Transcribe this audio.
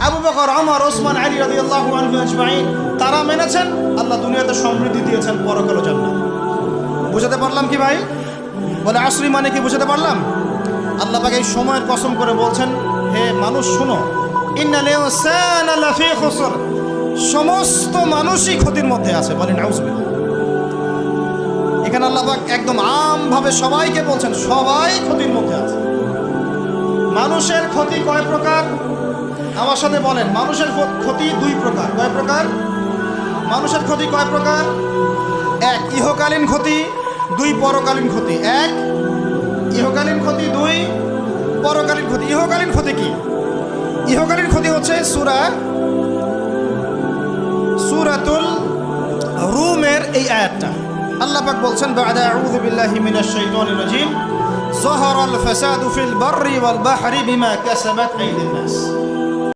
আবু বকর, ওমর, ওসমান, আলী রাদিয়াল্লাহু আনহু আজমাইন তারা মেনেছেন, আল্লাহ দুনিয়াতে সমৃদ্ধি দিয়েছেন, পরকালে জান্নাত। বুঝাতে পারলাম কি ভাই? বলে আসরি মানে কি বুঝাতে পারলাম? আল্লাহ পাক এই সময়ের কসম করে বলছেন, হে মানুষ শুনো, ইন্নাল ইনসানা লাফি খুসর, সমস্ত মানুষই ক্ষতির মধ্যে আছে। বলেন নাউজুবিল্লাহ। এখানে আল্লাহ পাক একদম আমভাবে সবাইকে বলছেন, সবাই ক্ষতির মধ্যে আছে। মানুষের ক্ষতি কয় প্রকার? আমার সাথে বলেন, মানুষের ক্ষতি দুই প্রকার। কয় প্রকার? মানুষের ক্ষতি কয় প্রকার? এক, ইহকালীন ক্ষতি, দুই, পরকালীন ক্ষতি। এক, ইহকালীন ক্ষতি, দুই, পরকালীন ক্ষতি। ইহকালীন ক্ষতি কি? ইহকালীন ক্ষতি হচ্ছে সূরাতুল রুমের এই আয়াতটা। আল্লাহ পাক বলছেন, বা'দা আউযু বিল্লাহি মিনাশ শাইতানির রাজিম, যাহারাল ফাসাদু ফিল বাররি ওয়াল বাহরি বিমা কাসাবাত আইদিন নাস।